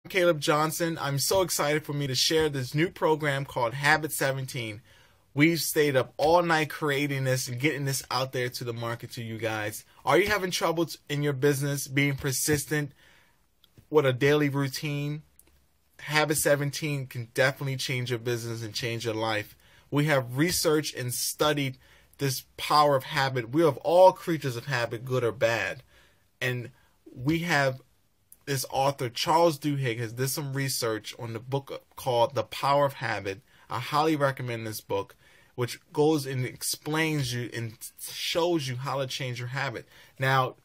Caleb Johnson. I'm so excited for me to share this new program called Habit 17. We've stayed up all night creating this and getting this out there to the market to you guys. Are you having trouble in your business being persistent with a daily routine? Habit 17 can definitely change your business and change your life. We have researched and studied this power of habit. We are all creatures of habit, good or bad. And we have this author, Charles Duhigg, has did some research on the book called The Power of Habit. I highly recommend this book, which goes and explains you and shows you how to change your habit. Now,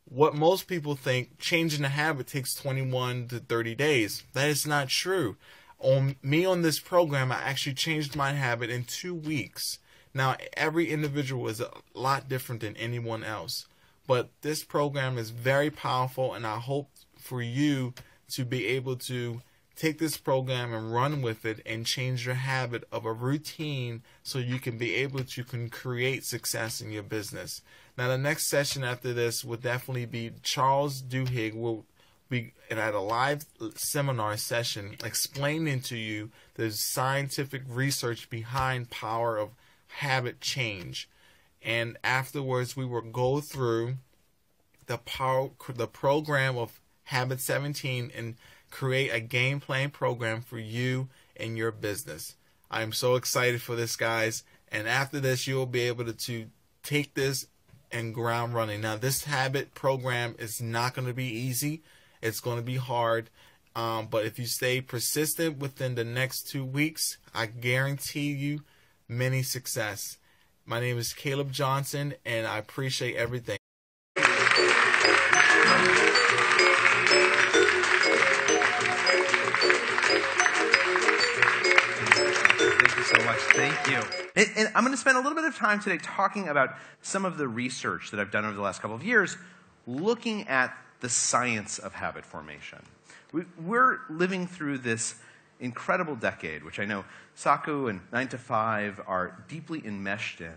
what most people think, changing a habit takes 21 to 30 days. That is not true. On this program, I actually changed my habit in 2 weeks. Now, every individual is a lot different than anyone else. But this program is very powerful, and I hope for you to be able to take this program and run with it and change your habit of a routine so you can be able to create success in your business. Now, the next session after this will definitely be Charles Duhigg will be at a live seminar session explaining to you the scientific research behind power of habit change. And afterwards, we will go through the program of Habit 17 and create a game plan program for you and your business. I'm so excited for this, guys. And after this, you'll be able to take this and ground running. Now, this habit program is not going to be easy. It's going to be hard. But if you stay persistent within the next 2 weeks, I guarantee you many success. My name is Caleb Johnson, and I appreciate everything. Thank you so much. Thank you. And I'm going to spend a little bit of time today talking about some of the research that I've done over the last couple of years, looking at the science of habit formation. We're living through this incredible decade, which I know Saku and 9 to 5 are deeply enmeshed in,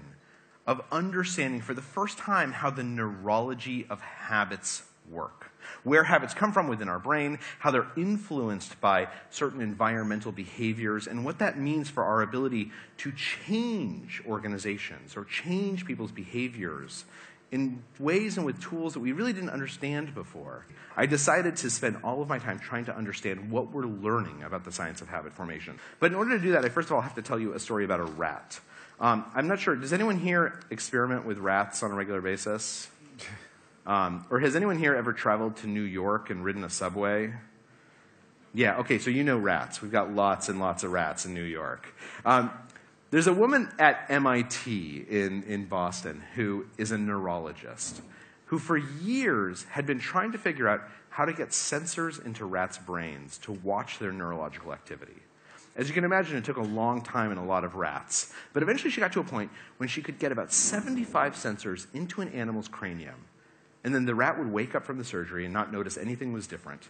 of understanding for the first time how the neurology of habits work, where habits come from within our brain, how they're influenced by certain environmental behaviors, and what that means for our ability to change organizations or change people's behaviors in ways and with tools that we really didn't understand before. I decided to spend all of my time trying to understand what we're learning about the science of habit formation. But in order to do that, I first of all have to tell you a story about a rat. I'm not sure, does anyone here experiment with rats on a regular basis? Or has anyone here ever traveled to New York and ridden a subway? Yeah, okay, so you know rats. We've got lots and lots of rats in New York. There's a woman at MIT in Boston who is a neurologist who for years had been trying to figure out how to get sensors into rats' brains to watch their neurological activity. As you can imagine, it took a long time and a lot of rats. But eventually she got to a point when she could get about 75 sensors into an animal's cranium. And then the rat would wake up from the surgery and not notice anything was different.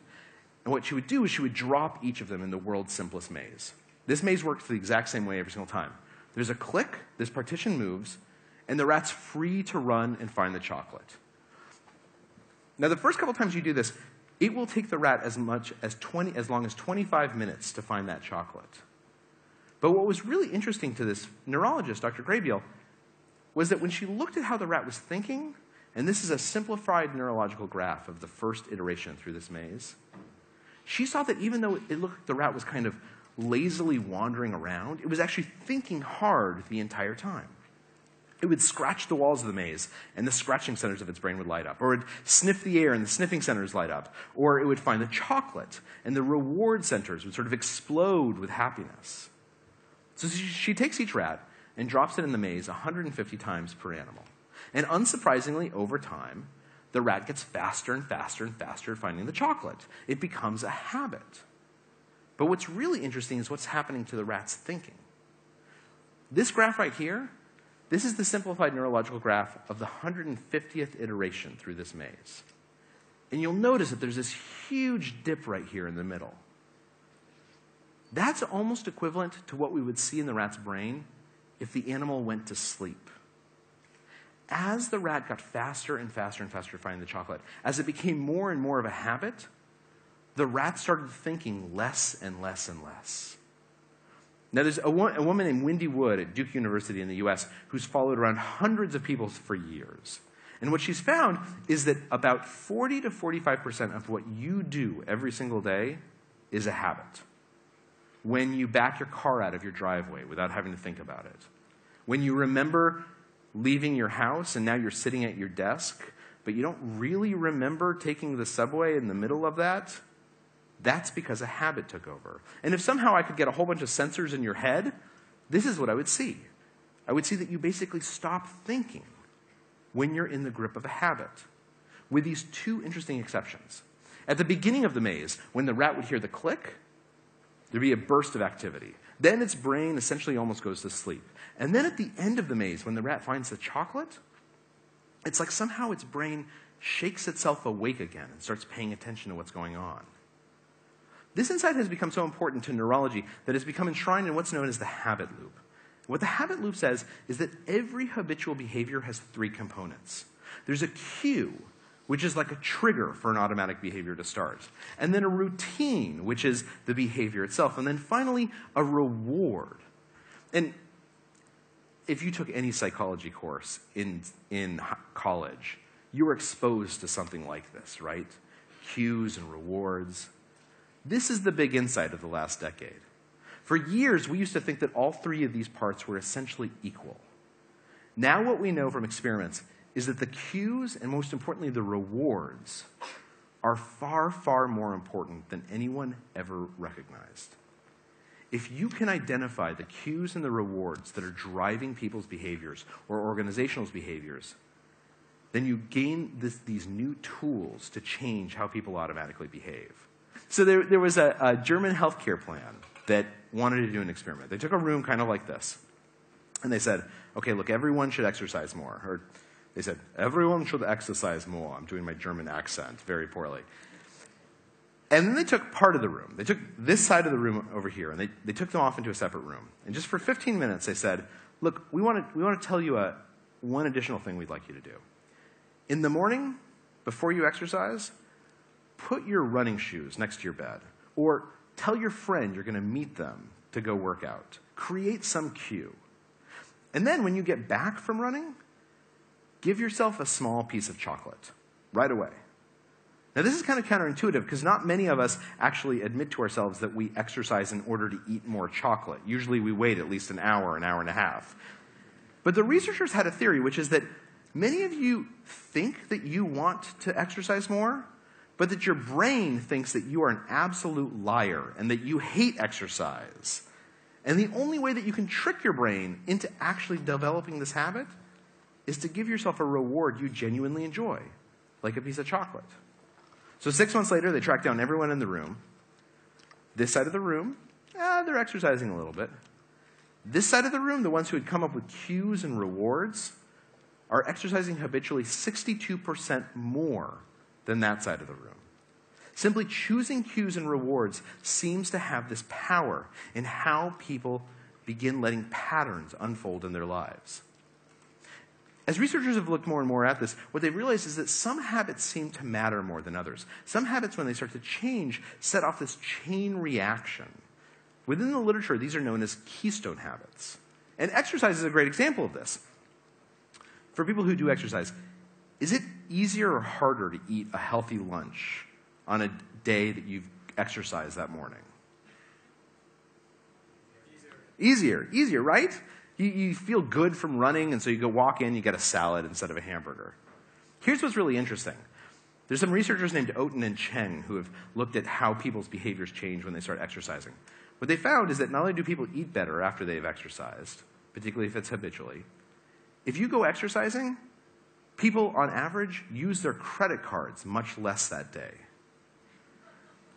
And what she would do is she would drop each of them in the world's simplest maze. This maze works the exact same way every single time. There's a click, this partition moves, and the rat's free to run and find the chocolate. Now, the first couple times you do this, it will take the rat as long as 25 minutes to find that chocolate. But what was really interesting to this neurologist, Dr. Graybiel, was that when she looked at how the rat was thinking, and this is a simplified neurological graph of the first iteration through this maze, she saw that even though it looked like the rat was kind of lazily wandering around, it was actually thinking hard the entire time. It would scratch the walls of the maze, and the scratching centers of its brain would light up. Or it would sniff the air, and the sniffing centers light up. Or it would find the chocolate, and the reward centers would sort of explode with happiness. So she takes each rat and drops it in the maze 150 times per animal. And unsurprisingly, over time, the rat gets faster and faster and faster at finding the chocolate. It becomes a habit. But what's really interesting is what's happening to the rat's thinking. This graph right here, this is the simplified neurological graph of the 150th iteration through this maze. And you'll notice that there's this huge dip right here in the middle. That's almost equivalent to what we would see in the rat's brain if the animal went to sleep. As the rat got faster and faster and faster at finding the chocolate, as it became more and more of a habit, the rat started thinking less and less and less. Now, there's a woman named Wendy Wood at Duke University in the US who's followed around hundreds of people for years. And what she's found is that about 40 to 45% of what you do every single day is a habit. When you back your car out of your driveway without having to think about it. When you remember leaving your house and now you're sitting at your desk, but you don't really remember taking the subway in the middle of that, that's because a habit took over. And if somehow I could get a whole bunch of sensors in your head, this is what I would see. I would see that you basically stop thinking when you're in the grip of a habit, with these two interesting exceptions. At the beginning of the maze, when the rat would hear the click, there'd be a burst of activity. Then its brain essentially almost goes to sleep. And then at the end of the maze, when the rat finds the chocolate, it's like somehow its brain shakes itself awake again and starts paying attention to what's going on. This insight has become so important to neurology that it's become enshrined in what's known as the habit loop. What the habit loop says is that every habitual behavior has three components. There's a cue, which is like a trigger for an automatic behavior to start. And then a routine, which is the behavior itself. And then finally, a reward. And if you took any psychology course in college, you were exposed to something like this, right? Cues and rewards. This is the big insight of the last decade. For years, we used to think that all three of these parts were essentially equal. Now what we know from experiments is that the cues, and most importantly the rewards, are far, far more important than anyone ever recognized. If you can identify the cues and the rewards that are driving people's behaviors or organizational behaviors, then you gain these new tools to change how people automatically behave. So there was a German healthcare plan that wanted to do an experiment. They took a room kind of like this, and they said, okay, look, everyone should exercise more. Or they said, everyone should exercise more. I'm doing my German accent very poorly. And then they took part of the room. They took this side of the room over here, and they took them off into a separate room. And just for 15 minutes, they said, look, we want to tell you one additional thing we'd like you to do. In the morning, before you exercise, put your running shoes next to your bed. Or tell your friend you're going to meet them to go work out. Create some cue. And then when you get back from running, give yourself a small piece of chocolate right away. Now this is kind of counterintuitive because not many of us actually admit to ourselves that we exercise in order to eat more chocolate. Usually we wait at least an hour and a half. But the researchers had a theory, which is that many of you think that you want to exercise more, but that your brain thinks that you are an absolute liar and that you hate exercise. And the only way that you can trick your brain into actually developing this habit is to give yourself a reward you genuinely enjoy, like a piece of chocolate. So 6 months later, they tracked down everyone in the room. This side of the room, they're exercising a little bit. This side of the room, the ones who had come up with cues and rewards, are exercising habitually 62% more than that side of the room. Simply choosing cues and rewards seems to have this power in how people begin letting patterns unfold in their lives. As researchers have looked more and more at this, what they've realized is that some habits seem to matter more than others. Some habits, when they start to change, set off this chain reaction. Within the literature, these are known as keystone habits. And exercise is a great example of this. For people who do exercise, is it easier or harder to eat a healthy lunch on a day that you've exercised that morning? Easier, right? You feel good from running, and so you go walk in, you get a salad instead of a hamburger. Here's what's really interesting. There's some researchers named Oten and Cheng who have looked at how people's behaviors change when they start exercising. What they found is that not only do people eat better after they've exercised, particularly if it's habitually, if you go exercising, people on average use their credit cards much less that day.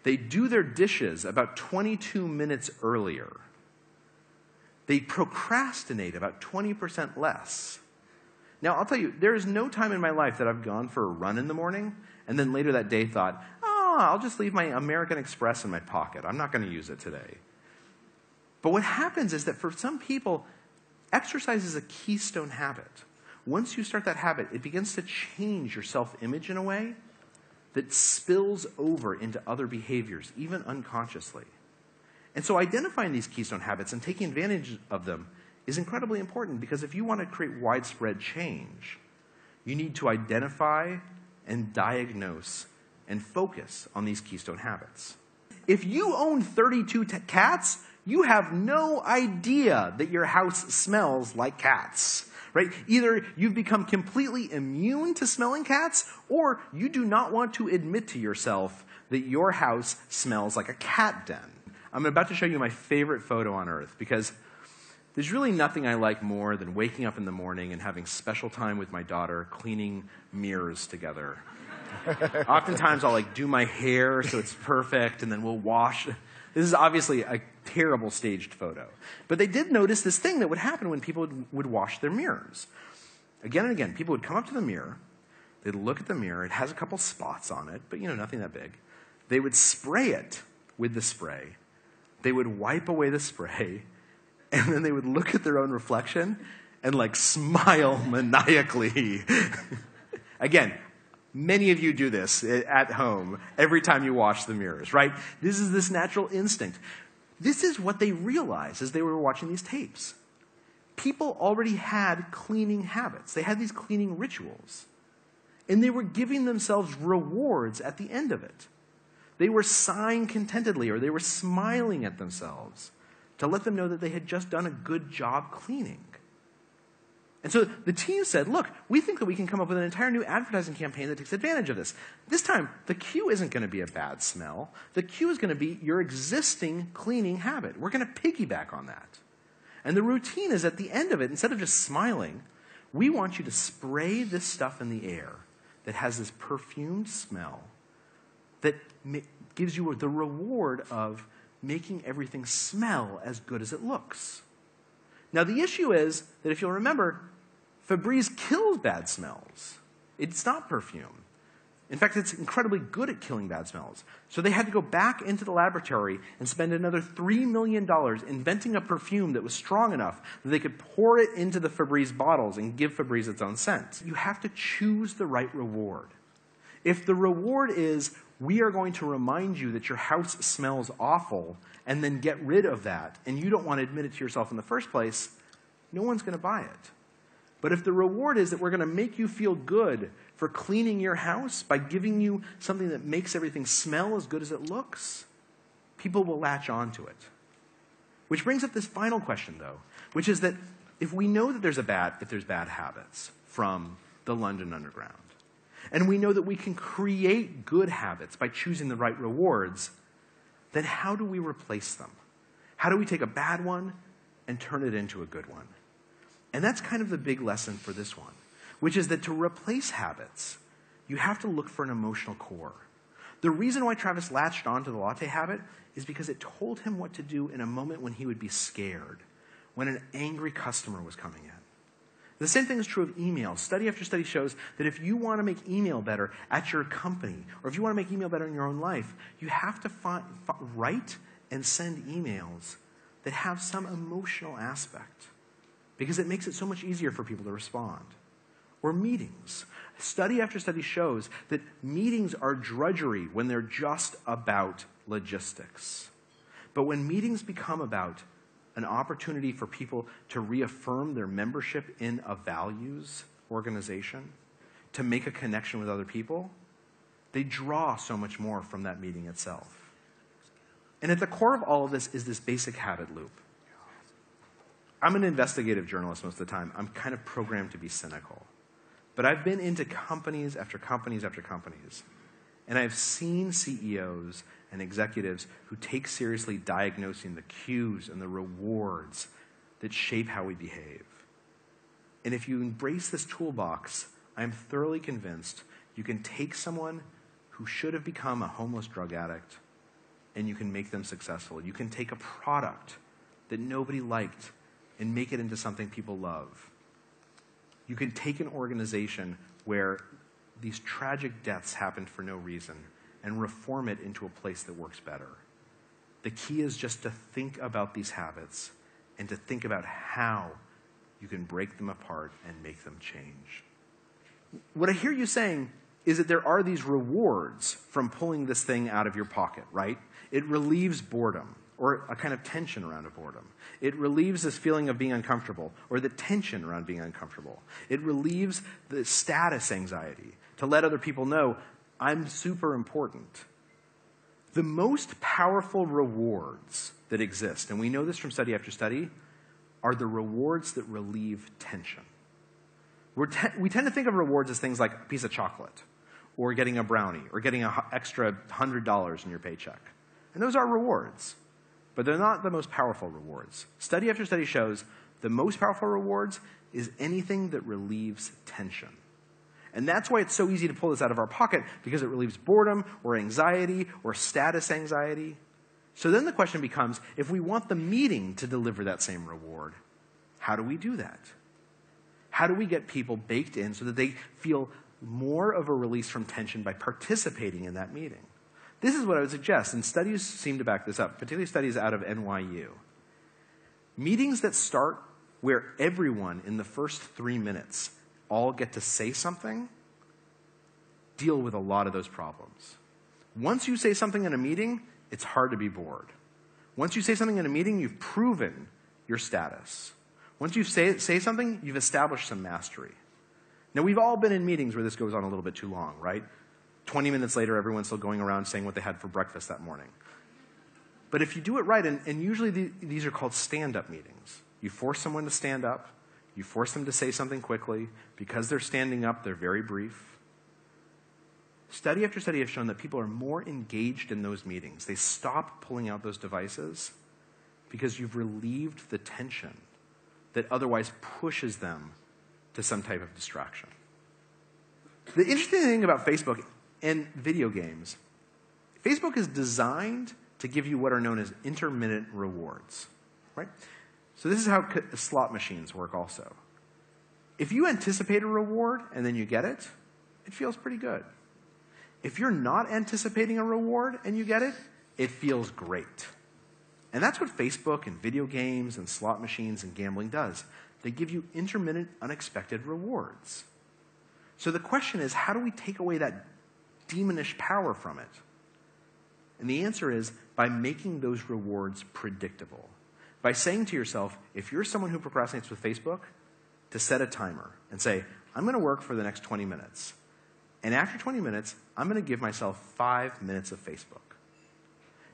They do their dishes about 22 minutes earlier. They procrastinate about 20% less. Now, I'll tell you, there is no time in my life that I've gone for a run in the morning and then later that day thought, I'll just leave my American Express in my pocket. I'm not going to use it today. But what happens is that for some people, exercise is a keystone habit. Once you start that habit, it begins to change your self-image in a way that spills over into other behaviors, even unconsciously. And so identifying these keystone habits and taking advantage of them is incredibly important, because if you want to create widespread change, you need to identify and diagnose and focus on these keystone habits. If you own 32 cats, you have no idea that your house smells like cats, right? Either you've become completely immune to smelling cats, or you do not want to admit to yourself that your house smells like a cat den. I'm about to show you my favorite photo on earth, because there's really nothing I like more than waking up in the morning and having special time with my daughter cleaning mirrors together. Oftentimes I'll do my hair so it's perfect, and then we'll wash. This is obviously a terrible staged photo. But they did notice this thing that would happen when people would wash their mirrors. Again and again, people would come up to the mirror, they'd look at the mirror, it has a couple spots on it, but nothing that big. They would spray it with the spray. They would wipe away the spray, and then they would look at their own reflection and smile maniacally. Again, many of you do this at home every time you wash the mirrors, right? This is this natural instinct. This is what they realized as they were watching these tapes. People already had cleaning habits. They had these cleaning rituals. And they were giving themselves rewards at the end of it. They were sighing contentedly, or they were smiling at themselves to let them know that they had just done a good job cleaning. And so the team said, look, we think that we can come up with an entire new advertising campaign that takes advantage of this. This time, the cue isn't going to be a bad smell. The cue is going to be your existing cleaning habit. We're going to piggyback on that. And the routine is at the end of it, instead of just smiling, we want you to spray this stuff in the air that has this perfumed smell that gives you the reward of making everything smell as good as it looks. Now, the issue is that if you'll remember, Febreze kills bad smells. It's not perfume. In fact, it's incredibly good at killing bad smells. So they had to go back into the laboratory and spend another $3 million inventing a perfume that was strong enough that they could pour it into the Febreze bottles and give Febreze its own scent. You have to choose the right reward. If the reward is, we are going to remind you that your house smells awful, and then get rid of that, and you don't want to admit it to yourself in the first place, no one's going to buy it. But if the reward is that we're going to make you feel good for cleaning your house by giving you something that makes everything smell as good as it looks, people will latch on to it. Which brings up this final question, though, which is that if we know that there's bad habits from the London Underground, and we know that we can create good habits by choosing the right rewards, then how do we replace them? How do we take a bad one and turn it into a good one? And that's kind of the big lesson for this one, which is that to replace habits, you have to look for an emotional core. The reason why Travis latched onto the latte habit is because it told him what to do in a moment when he would be scared, when an angry customer was coming in. The same thing is true of email. Study after study shows that if you want to make email better at your company, or if you want to make email better in your own life, you have to write and send emails that have some emotional aspect, because it makes it so much easier for people to respond. Or meetings. Study after study shows that meetings are drudgery when they're just about logistics. But when meetings become about an opportunity for people to reaffirm their membership in a values organization, to make a connection with other people, they draw so much more from that meeting itself. And at the core of all of this is this basic habit loop. I'm an investigative journalist most of the time. I'm kind of programmed to be cynical. But I've been into companies after companies after companies, and I've seen CEOs and executives who take seriously diagnosing the cues and the rewards that shape how we behave. And if you embrace this toolbox, I'm thoroughly convinced you can take someone who should have become a homeless drug addict and you can make them successful. You can take a product that nobody liked and make it into something people love. You can take an organization where these tragic deaths happened for no reason and reform it into a place that works better. The key is just to think about these habits and to think about how you can break them apart and make them change. What I hear you saying is that there are these rewards from pulling this thing out of your pocket, right? It relieves boredom, or a kind of tension around a boredom. It relieves this feeling of being uncomfortable, or the tension around being uncomfortable. It relieves the status anxiety to let other people know, I'm super important. The most powerful rewards that exist, and we know this from study after study, are the rewards that relieve tension. We tend to think of rewards as things like a piece of chocolate, or getting a brownie, or getting an extra $100 in your paycheck. And those are rewards, but they're not the most powerful rewards. Study after study shows the most powerful rewards is anything that relieves tension. And that's why it's so easy to pull this out of our pocket, because it relieves boredom, or anxiety, or status anxiety. So then the question becomes, if we want the meeting to deliver that same reward, how do we do that? How do we get people baked in so that they feel more of a release from tension by participating in that meeting? This is what I would suggest, and studies seem to back this up, particularly studies out of NYU. Meetings that start where everyone in the first 3 minutes all get to say something deal with a lot of those problems. Once you say something in a meeting, it's hard to be bored. Once you say something in a meeting, you've proven your status. Once you say something, you've established some mastery. Now, we've all been in meetings where this goes on a little bit too long, right? 20 minutes later, everyone's still going around saying what they had for breakfast that morning. But if you do it right, and usually these are called stand-up meetings. You force someone to stand up. You force them to say something quickly. Because they're standing up, they're very brief. Study after study have shown that people are more engaged in those meetings. They stop pulling out those devices because you've relieved the tension that otherwise pushes them to some type of distraction. The interesting thing about Facebook and video games, Facebook is designed to give you what are known as intermittent rewards, right? So this is how slot machines work also. If you anticipate a reward and then you get it, it feels pretty good. If you're not anticipating a reward and you get it, it feels great. And that's what Facebook and video games and slot machines and gambling does. They give you intermittent, unexpected rewards. So the question is, how do we take away that demonish power from it? And the answer is by making those rewards predictable. By saying to yourself, if you're someone who procrastinates with Facebook, to set a timer and say, I'm going to work for the next 20 minutes. And after 20 minutes, I'm going to give myself 5 minutes of Facebook.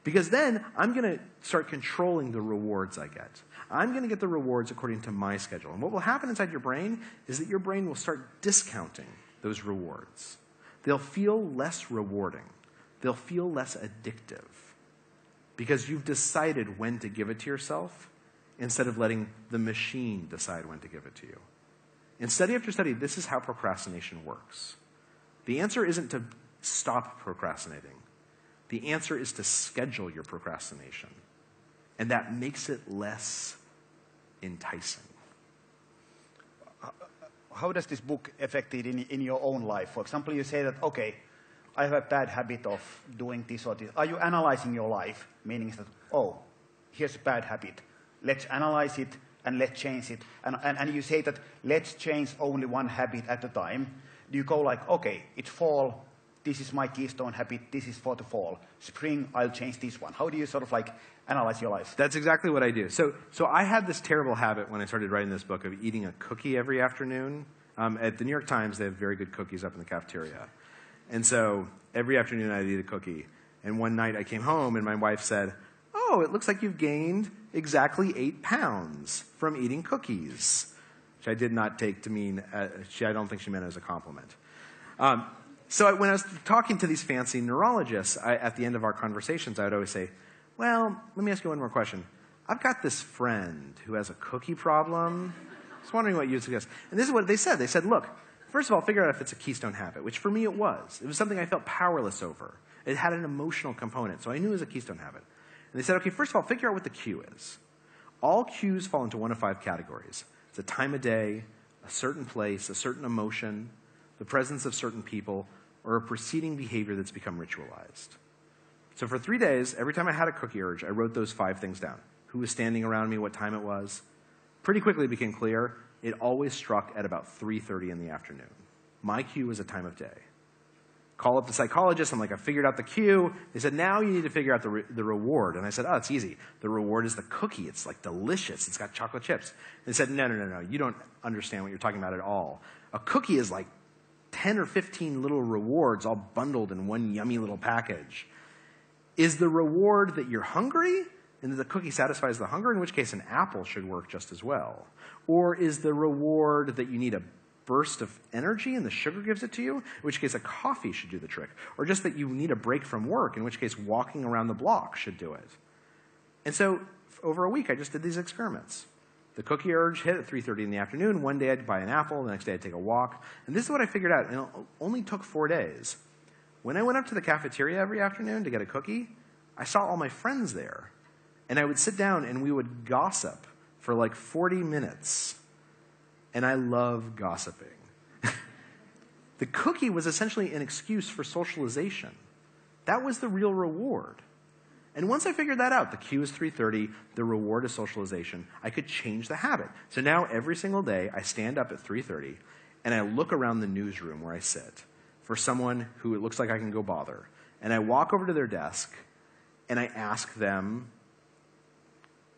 Because then I'm going to start controlling the rewards I get. I'm going to get the rewards according to my schedule. And what will happen inside your brain is that your brain will start discounting those rewards. They'll feel less rewarding. They'll feel less addictive. Because you've decided when to give it to yourself instead of letting the machine decide when to give it to you. In study after study, this is how procrastination works. The answer isn't to stop procrastinating. The answer is to schedule your procrastination. And that makes it less enticing. How does this book affect it in your own life? For example, you say that, okay, I have a bad habit of doing this or this. Are you analyzing your life? Meaning that, oh, here's a bad habit. Let's analyze it and let's change it. And you say that let's change only one habit at a time. Do you go like, okay, it's fall. This is my keystone habit. This is for the fall. Spring, I'll change this one. How do you sort of like analyze your life? That's exactly what I do. So I had this terrible habit when I started writing this book of eating a cookie every afternoon. At the New York Times, they have very good cookies up in the cafeteria. And so every afternoon I'd eat a cookie. And one night I came home and my wife said, oh, it looks like you've gained exactly 8 pounds from eating cookies. Which I did not take to mean, I don't think she meant it as a compliment. So when I was talking to these fancy neurologists, at the end of our conversations, I would always say, well, let me ask you one more question. I've got this friend who has a cookie problem. I was wondering what you'd suggest. And this is what they said. They said, look, first of all, figure out if it's a keystone habit, which for me it was. It was something I felt powerless over. It had an emotional component, so I knew it was a keystone habit. And they said, okay, first of all, figure out what the cue is. All cues fall into one of 5 categories. It's a time of day, a certain place, a certain emotion, the presence of certain people, or a preceding behavior that's become ritualized. So for 3 days, every time I had a cookie urge, I wrote those 5 things down. Who was standing around me, what time it was. Pretty quickly it became clear it always struck at about 3:30 in the afternoon. My cue was a time of day. Call up the psychologist. I'm like, I figured out the cue. They said, now you need to figure out the reward. And I said, oh, it's easy. The reward is the cookie. It's like delicious. It's got chocolate chips. They said, no. You don't understand what you're talking about at all. A cookie is like 10 or 15 little rewards all bundled in one yummy little package. Is the reward that you're hungry and that the cookie satisfies the hunger, in which case an apple should work just as well? Or is the reward that you need a burst of energy and the sugar gives it to you, in which case a coffee should do the trick? Or just that you need a break from work, in which case walking around the block should do it? And so over a week, I just did these experiments. The cookie urge hit at 3:30 in the afternoon. One day I'd buy an apple, the next day I'd take a walk. And this is what I figured out, and it only took 4 days. When I went up to the cafeteria every afternoon to get a cookie, I saw all my friends there. And I would sit down and we would gossip for like 40 minutes. And I love gossiping. The cookie was essentially an excuse for socialization. That was the real reward. And once I figured that out, the cue is 3:30, the reward is socialization, I could change the habit. So now every single day I stand up at 3:30 and I look around the newsroom where I sit for someone who it looks like I can go bother. And I walk over to their desk and I ask them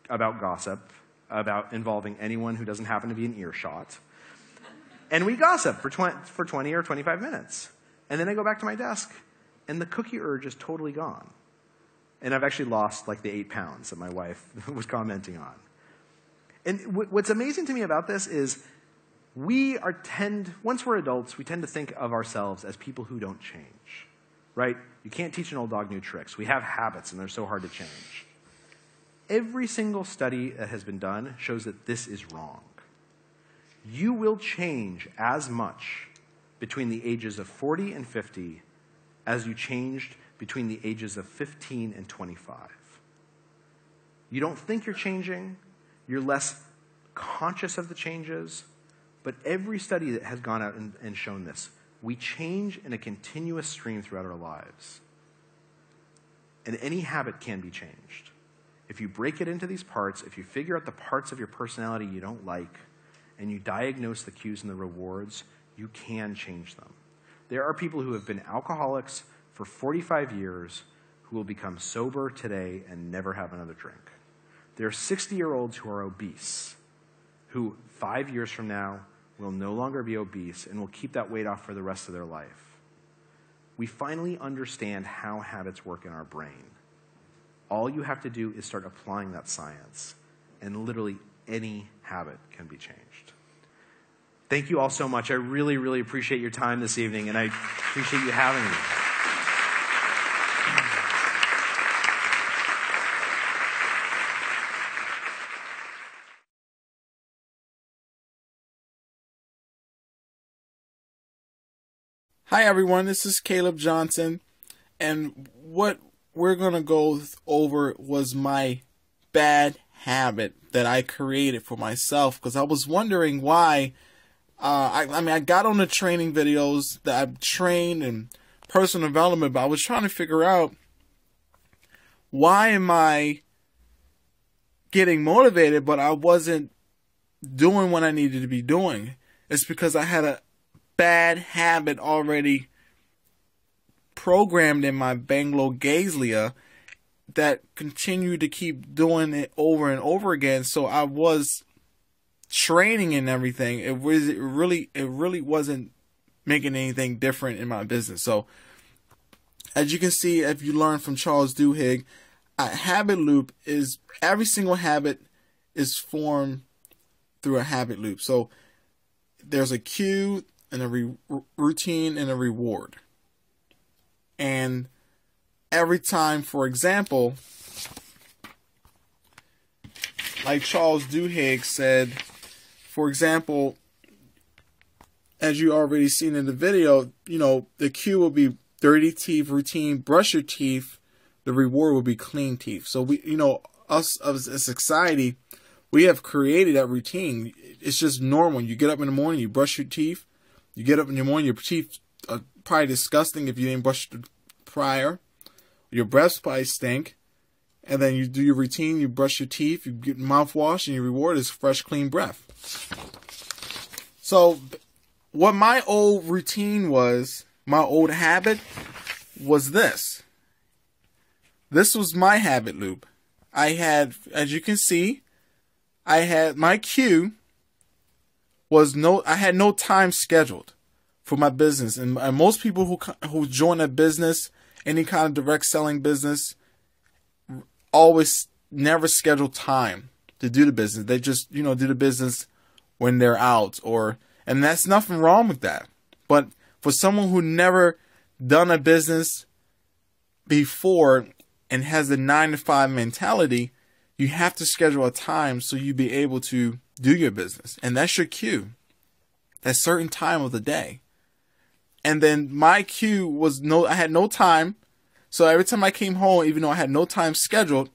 about gossip, about involving anyone who doesn't happen to be in earshot. And we gossip for 20 or 25 minutes. And then I go back to my desk, and the cookie urge is totally gone. And I've actually lost like the 8 pounds that my wife was commenting on. And what's amazing to me about this is once we're adults, we tend to think of ourselves as people who don't change, right? You can't teach an old dog new tricks. We have habits, and they're so hard to change. Every single study that has been done shows that this is wrong. You will change as much between the ages of 40 and 50 as you changed between the ages of 15 and 25. You don't think you're changing. You're less conscious of the changes. But every study that has gone out and shown this, we change in a continuous stream throughout our lives. And any habit can be changed. If you break it into these parts, if you figure out the parts of your personality you don't like, and you diagnose the cues and the rewards, you can change them. There are people who have been alcoholics for 45 years who will become sober today and never have another drink. There are 60-year-olds who are obese, who 5 years from now will no longer be obese and will keep that weight off for the rest of their life. We finally understand how habits work in our brain. All you have to do is start applying that science, and literally any habit can be changed. Thank you all so much. I really, really appreciate your time this evening, and I appreciate you having me. Hi everyone, this is Caleb Johnson, and what we're going to go over was my bad habit that I created for myself, because I was wondering why. I got on the training videos that I've trained in personal development, but I was trying to figure out, why am I getting motivated but I wasn't doing what I needed to be doing? It's because I had a bad habit already programmed in my Bangalore that continued to keep doing it over and over again. So I was training and everything. It really wasn't making anything different in my business. So as you can see, if you learn from Charles Duhigg, a habit loop is every single habit is formed through a habit loop. So there's a cue and a routine and a reward. And every time, for example, like Charles Duhigg said, for example, as you already seen in the video, the cue will be dirty teeth routine, brush your teeth. The reward will be clean teeth. So we, us as a society, we have created that routine. It's just normal. You get up in the morning, you brush your teeth. You get up in the morning, your teeth are probably disgusting if you didn't brush it prior. Your breaths probably stink. And then you do your routine, you brush your teeth, you get mouthwash, and your reward is fresh, clean breath. So what my old routine was, my old habit was this. This was my habit loop. I had, as you can see, I had my cue was I had no time scheduled for my business. And most people who join a business, any kind of direct selling business, always never schedule time to do the business. They just, do the business when they're out, and that's nothing wrong with that. But for someone who never done a business before and has the 9-to-5 mentality, you have to schedule a time so you be able to do your business. And that's your cue. That certain time of the day. And then my cue was I had no time. So every time I came home, even though I had no time scheduled,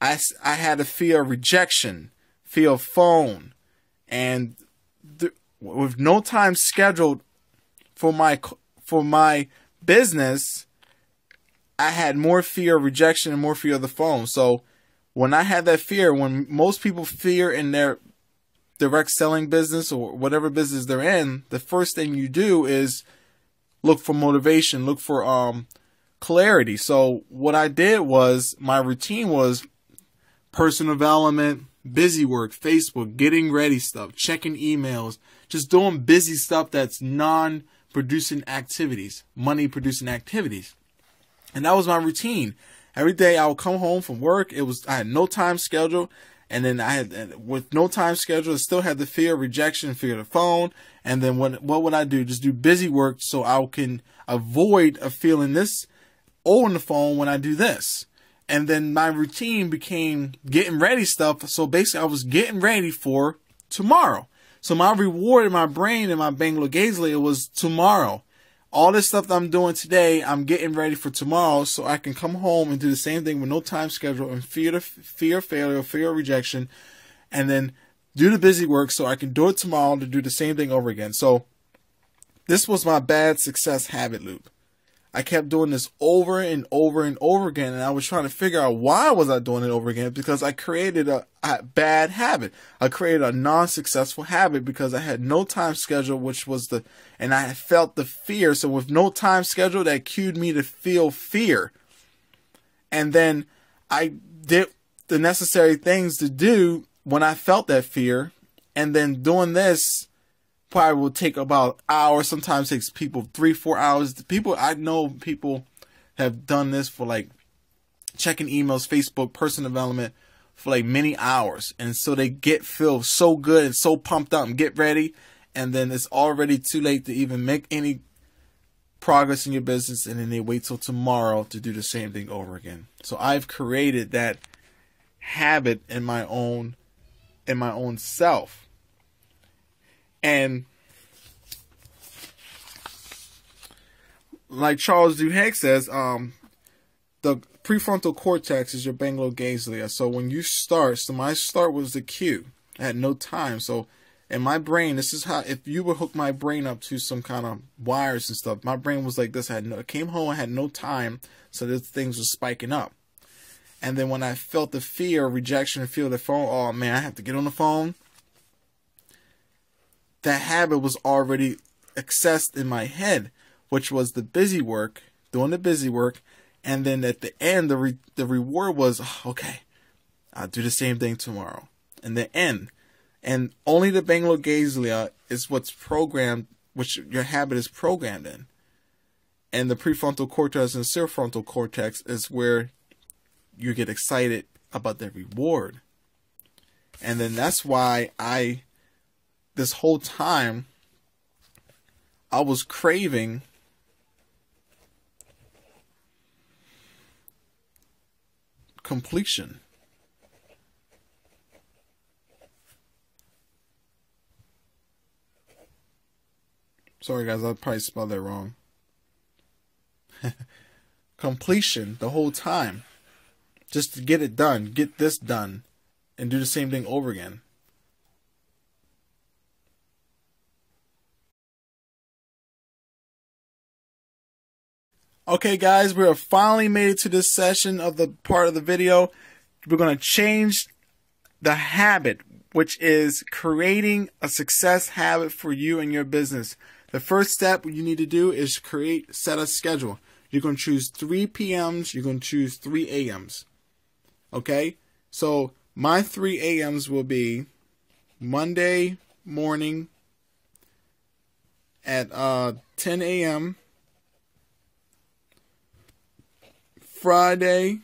I had a fear of rejection, fear of phone. And with no time scheduled for my business, I had more fear of rejection and more fear of the phone. So when I had that fear, when most people fear in their direct selling business or whatever business they're in, the first thing you do is look for motivation, look for clarity. So what I did was, my routine was personal development, busy work, Facebook, getting ready stuff, checking emails, just doing busy stuff that's non-producing activities, money-producing activities. And that was my routine. Every day I would come home from work. I had no time schedule. And then with no time schedule, I still had the fear of rejection, fear of the phone. And then what would I do? Just do busy work so I can avoid feeling this on the phone when I do this. And then my routine became getting ready stuff. So basically I was getting ready for tomorrow. So my reward in my brain and my Bangalore Gazely was tomorrow. All this stuff that I'm doing today, I'm getting ready for tomorrow so I can come home and do the same thing with no time schedule and fear of failure, fear of rejection, and then do the busy work so I can do it tomorrow to do the same thing over again. So this was my bad success habit loop. I kept doing this over and over and over again, and I was trying to figure out why was I doing it over again, because I created a bad habit. I created a non-successful habit because I had no time schedule, and I felt the fear. So with no time schedule, that cued me to feel fear. And then I did the necessary things to do when I felt that fear, and then doing this probably will take about hours. Sometimes takes people 3-4 hours. I know people have done this for like checking emails, Facebook, personal development for like many hours. And so they feel so good and so pumped up and get ready. And then it's already too late to even make any progress in your business. And then they wait till tomorrow to do the same thing over again. So I've created that habit in my own self. And like Charles Duhigg says, the prefrontal cortex is your Bangalore Gazely. So when you start, so my start was the cue. I had no time. So in my brain, this is how, if you would hook my brain up to some kind of wires and stuff, my brain was like this. I came home, I had no time, so these things were spiking up. And then when I felt the fear of rejection and feel the phone, oh man, I have to get on the phone. That habit was already accessed in my head, which was the busy work, doing the busy work. And then at the end, the reward was, okay, I'll do the same thing tomorrow. And the end. And only the Bangalore Gazely is what's programmed, which your habit is programmed in. And the prefrontal cortex and subfrontal cortex is where you get excited about the reward. And then that's why this whole time, I was craving completion. Sorry guys, I probably spelled that wrong. Completion the whole time. Just to get it done, get this done, and do the same thing over again. Okay guys, we have finally made it to this session of the part of the video. We're going to change the habit, which is creating a success habit for you and your business. The first step you need to do is set a schedule. You're going to choose 3 p.m.s. You're going to choose 3 a.m.s. Okay? So my 3 a.m.s will be Monday morning at 10 a.m., Friday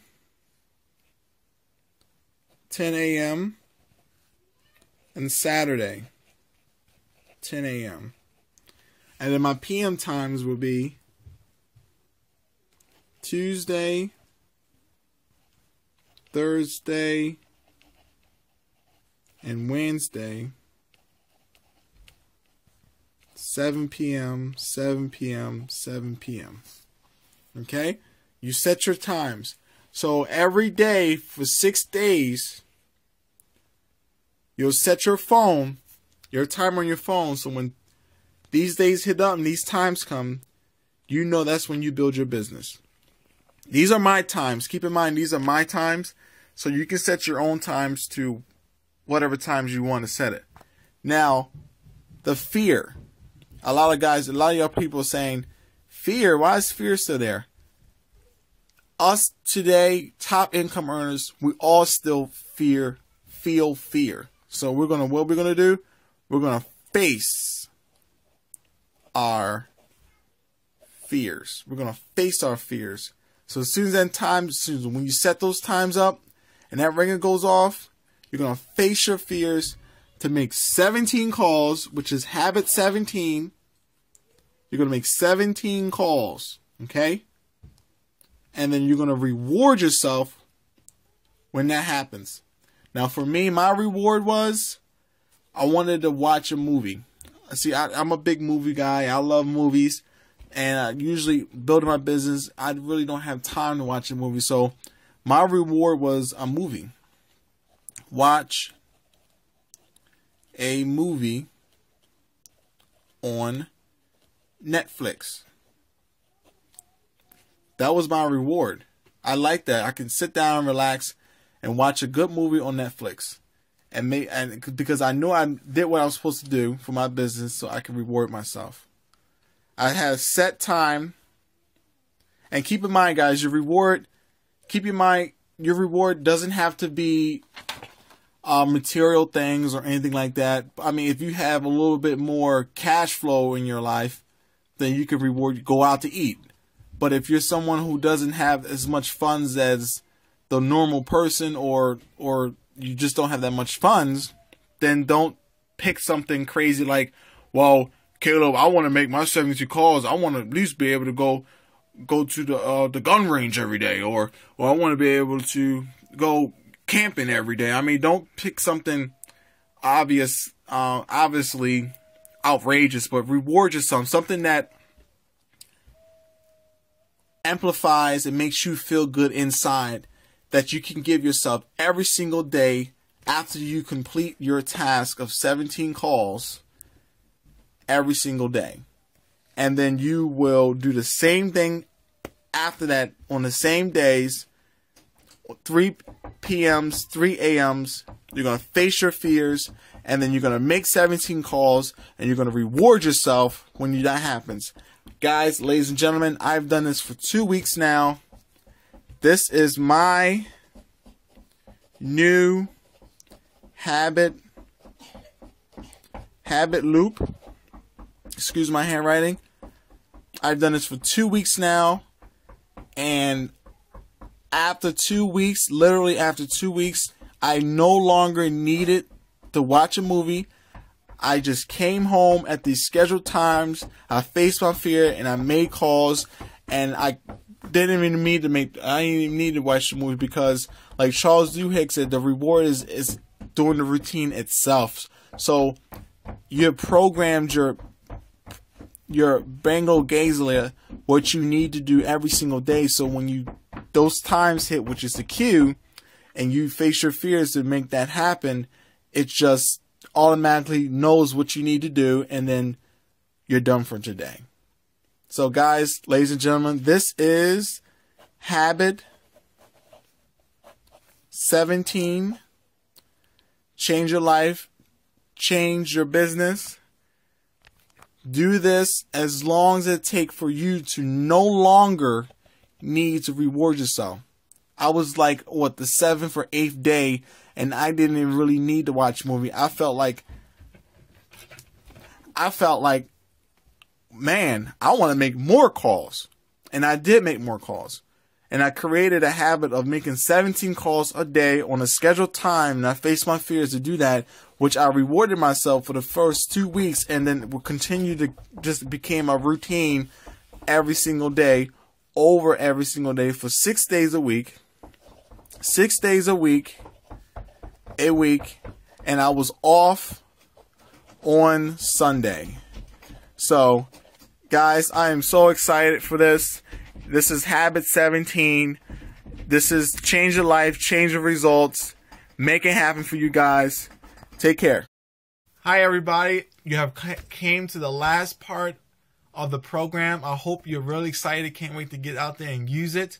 10 a.m., and Saturday 10 a.m. And then my PM times will be Tuesday, Thursday, and Wednesday, 7 p.m., 7 p.m., 7 p.m. Okay? You set your times. So every day for 6 days, you'll set your phone, your timer on your phone, so when these days hit up and these times come, you know that's when you build your business. These are my times. Keep in mind, these are my times, so you can set your own times to whatever times you want to set it. Now, the fear. A lot of y'all people are saying, fear, why is fear still there? Us today, top income earners, we all still feel fear. So what we're gonna do? We're gonna face our fears. We're gonna face our fears. So as soon as when you set those times up and that ringer goes off, you're gonna face your fears to make 17 calls, which is habit 17. You're gonna make 17 calls, okay? And then you're going to reward yourself when that happens. Now, for me, my reward was I wanted to watch a movie. See, I'm a big movie guy. I love movies. And I usually, building my business, I really don't have time to watch a movie. So my reward was a movie. Watch a movie on Netflix. That was my reward. I like that. I can sit down and relax and watch a good movie on Netflix. And because I know I did what I was supposed to do for my business, so I can reward myself. I had a set time. And keep in mind, guys, your reward doesn't have to be material things or anything like that. I mean, if you have a little bit more cash flow in your life, then you can go out to eat. But if you're someone who doesn't have as much funds as the normal person, or you just don't have that much funds, then don't pick something crazy like, well, Caleb, I want to make my 72 calls. I want to at least be able to go to the gun range every day, or I want to be able to go camping every day. I mean, don't pick something obviously outrageous, but reward yourself, something that amplifies and makes you feel good inside, that you can give yourself every single day after you complete your task of 17 calls every single day. And then you will do the same thing after that on the same days, 3 p.m.s, 3 a.m.s. You're going to face your fears, and then you're going to make 17 calls, and you're going to reward yourself when that happens. Guys, ladies and gentlemen, I've done this for 2 weeks now. This is my new habit loop. Excuse my handwriting. I've done this for 2 weeks now. And after 2 weeks, literally after 2 weeks, I no longer needed to watch a movie. I just came home at these scheduled times. I faced my fear and I made calls, and I didn't even need to watch the movie, because, like Charles Duhigg said, the reward is doing the routine itself. So you programmed your Bengal Gazlia what you need to do every single day. So when those times hit, which is the cue, and you face your fears to make that happen, it just automatically knows what you need to do, and then you're done for today. So guys, ladies and gentlemen, this is habit 17. Change your life, change your business, Do this as long as it takes for you to no longer need to reward yourself. I was like, what, the 7th or 8th day, and I didn't even really need to watch a movie. I felt like, man, I want to make more calls. And I did make more calls. And I created a habit of making 17 calls a day on a scheduled time. And I faced my fears to do that, which I rewarded myself for the first 2 weeks, and then will continue to just became a routine every single day, over every single day for 6 days a week. 6 days a week, and I was off on Sunday. So, guys, I am so excited for this. This is Habit 17. This is change your life, change your results. Make it happen for you guys. Take care. Hi, everybody. You have came to the last part of the program. I hope you're really excited. Can't wait to get out there and use it.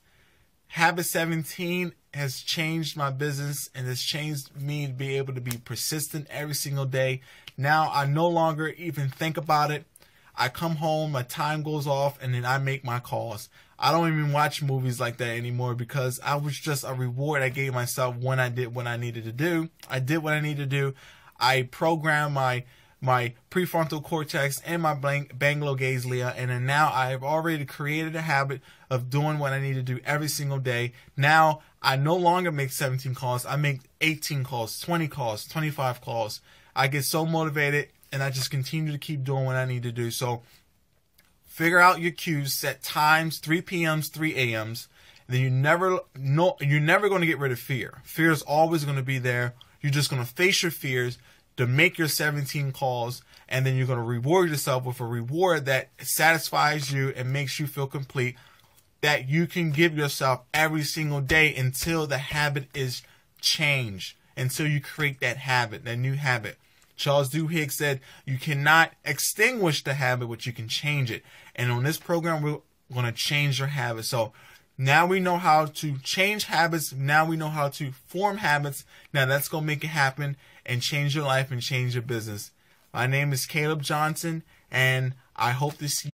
Habit 17 has changed my business and has changed me to be able to be persistent every single day. Now I no longer even think about it. I come home, my time goes off, and then I make my calls. I don't even watch movies like that anymore because I was just a reward I gave myself when I did what I needed to do. I did what I needed to do. I programmed my prefrontal cortex and my Banglo-Ganglia, and then now I've already created a habit of doing what I need to do every single day. Now I no longer make 17 calls. I make 18 calls, 20 calls, 25 calls. I get so motivated, and I just continue to keep doing what I need to do. So figure out your cues, set times, 3 p.m.s, 3 a.m.s. Then you're never going to get rid of fear. Fear is always going to be there. You're just going to face your fears to make your 17 calls, and then you're going to reward yourself with a reward that satisfies you and makes you feel complete, that you can give yourself every single day until the habit is changed, until you create that habit, that new habit. Charles Duhigg said, you cannot extinguish the habit, but you can change it. And on this program, we're going to change your habit. So now we know how to change habits. Now we know how to form habits. Now that's going to make it happen and change your life and change your business. My name is Caleb Johnson, and I hope to see